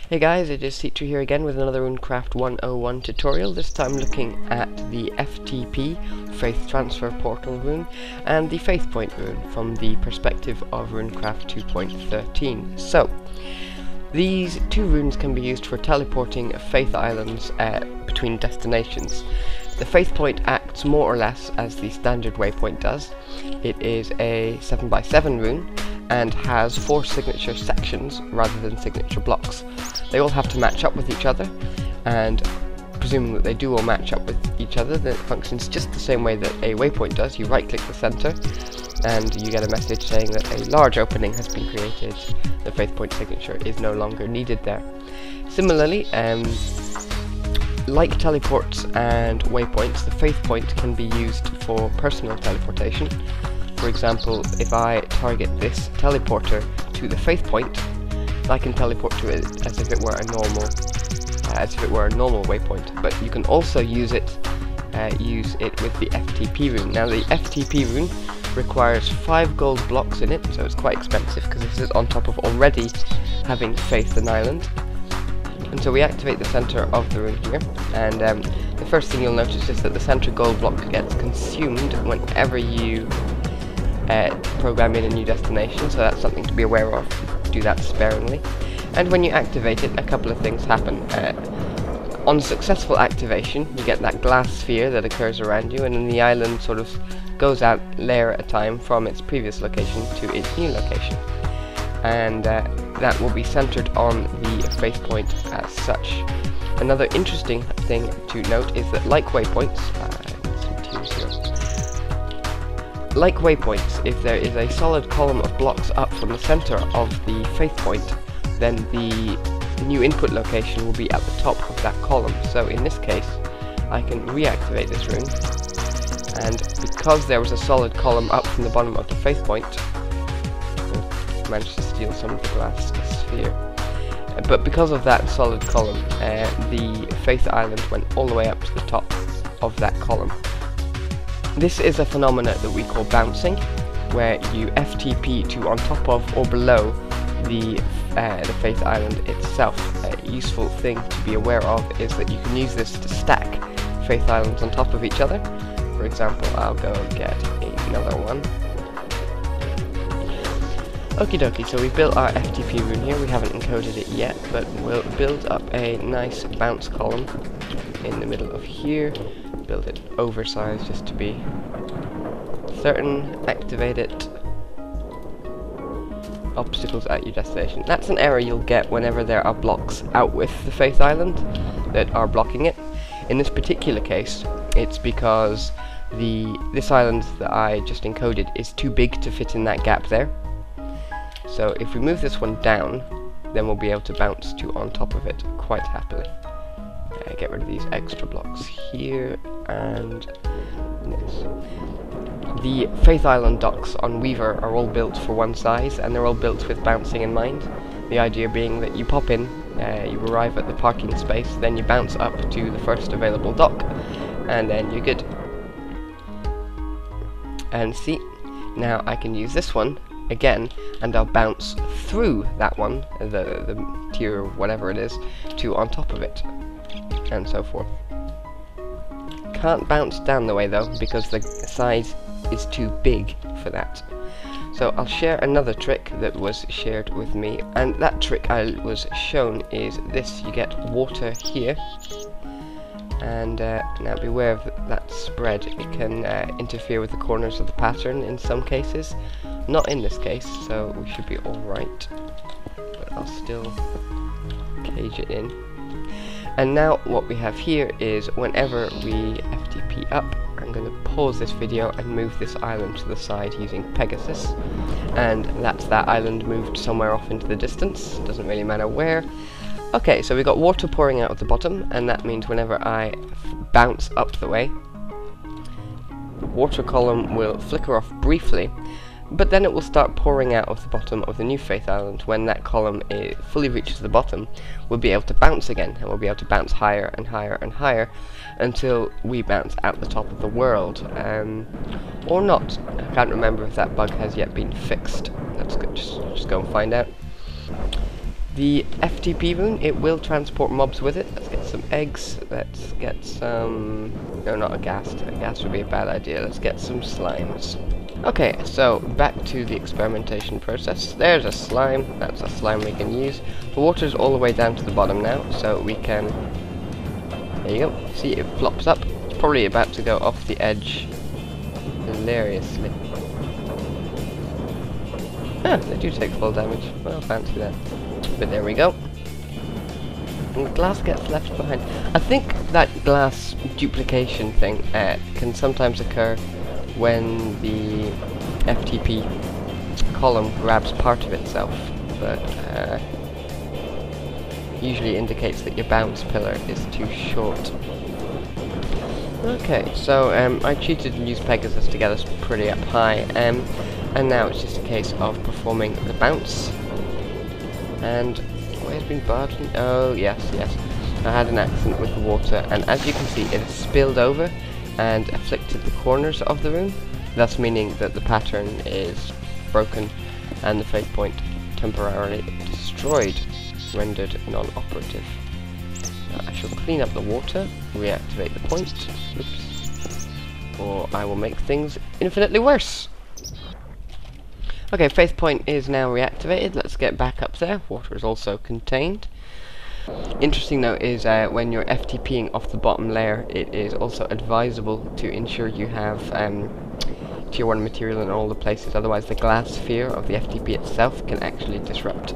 Hey guys, it is Teacher here again with another Runecraft 101 tutorial, this time looking at the FTP, Faith Transfer Portal rune, and the Faith Point rune from the perspective of Runecraft 2.13. So, these two runes can be used for teleporting Faith Islands between destinations. The Faith Point acts more or less as the standard waypoint does. It is a 7x7 rune, and has 4 signature sections rather than signature blocks. They all have to match up with each other, and presuming that they do all match up with each other, then it functions just the same way that a waypoint does. You right click the center and you get a message saying that a large opening has been created. The Faith Point signature is no longer needed there. Similarly, like teleports and waypoints, the Faith Point can be used for personal teleportation. For example, if I target this teleporter to the Faith Point, I can teleport to it as if it were a normal waypoint. But you can also use it with the FTP rune. Now the FTP rune requires 5 gold blocks in it, so it's quite expensive because this is on top of already having Faith an island. And so we activate the center of the rune here, and the first thing you'll notice is that the center gold block gets consumed whenever you program in a new destination, so that's something to be aware of. Do that sparingly. And when you activate it, a couple of things happen. On successful activation, you get that glass sphere that occurs around you, and then the island sort of goes out layer at a time from its previous location to its new location. And that will be centered on the Faith Point as such. Another interesting thing to note is that like waypoints, like waypoints, if there is a solid column of blocks up from the center of the Faith Point, then the new input location will be at the top of that column. So in this case, I can reactivate this rune, and because there was a solid column up from the bottom of the Faith Point, I managed to steal some of the glass sphere. But because of that solid column, the Faith Island went all the way up to the top of that column. This is a phenomena that we call bouncing, where you FTP to on top of or below the Faith Island itself. A useful thing to be aware of is that you can use this to stack Faith Islands on top of each other. For example, I'll go get another one. Okie dokie, so we built our FTP rune here. We haven't encoded it yet, but we'll build up a nice bounce column in the middle of here. Build it oversized just to be certain. Activate it. Obstacles at your destination. That's an error you'll get whenever there are blocks out with the Faith Island that are blocking it. In this particular case, it's because this island that I just encoded is too big to fit in that gap there. So if we move this one down, then we'll be able to bounce to on top of it quite happily. Get rid of these extra blocks here, and this. The Faith Island docks on Weaver are all built for one size, and they're all built with bouncing in mind. The idea being that you pop in, you arrive at the parking space, then you bounce up to the first available dock, and then you're good. And see, now I can use this one again, and I'll bounce through that one, the tier or whatever it is, to on top of it, and so forth. Can't bounce down the way though, because the size is too big for that. So I'll share another trick that was shared with me, and that trick I was shown is this. You get water here, and now beware of that spread. It can interfere with the corners of the pattern in some cases. Not in this case, so we should be alright, but I'll still cage it in. And now what we have here is whenever we FTP up, I'm going to pause this video and move this island to the side using Pegasus, and that's that island moved somewhere off into the distance, doesn't really matter where. Okay, so we've got water pouring out of the bottom, and that means whenever I bounce up the way, the water column will flicker off briefly, but then it will start pouring out of the bottom of the new Faith Island. When that column fully reaches the bottom, we'll be able to bounce again, and we'll be able to bounce higher and higher and higher until we bounce out the top of the world. Or not. I can't remember if that bug has yet been fixed. Let's go, just go and find out. The FTP rune, it will transport mobs with it. Let's get some eggs. Let's get some... No, not a ghast. A ghast would be a bad idea. Let's get some slimes. Okay, so back to the experimentation process. There's a slime. That's a slime we can use. The water's all the way down to the bottom now, so we can... There you go. See, it flops up. It's probably about to go off the edge hilariously. Ah, they do take full damage. Well, fancy that. But there we go. And the glass gets left behind. I think that glass duplication thing can sometimes occur when the FTP column grabs part of itself, but usually indicates that your bounce pillar is too short. Okay, so I cheated and used Pegasus to get us pretty up high, and now it's just a case of performing the bounce. And where's been barging? Oh yes, yes. I had an accident with the water, and as you can see, it has spilled over and afflicted the corners of the room, thus meaning that the pattern is broken and the fade point temporarily destroyed, rendered non-operative. I shall clean up the water, reactivate the point, oops, or I will make things infinitely worse. Okay, faith point is now reactivated. Let's get back up there. Water is also contained. Interesting though is when you're FTPing off the bottom layer, it is also advisable to ensure you have tier 1 material in all the places, otherwise the glass sphere of the FTP itself can actually disrupt.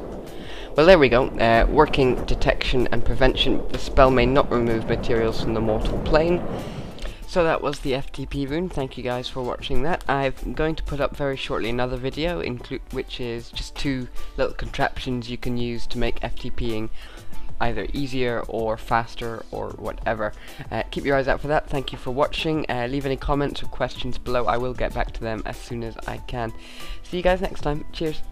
Well, there we go. Working detection and prevention. The spell may not remove materials from the mortal plane. So that was the FTP rune. Thank you guys for watching that. I'm going to put up very shortly another video, which is just 2 little contraptions you can use to make FTPing either easier or faster or whatever. Keep your eyes out for that. Thank you for watching. Leave any comments or questions below. I will get back to them as soon as I can. See you guys next time. Cheers.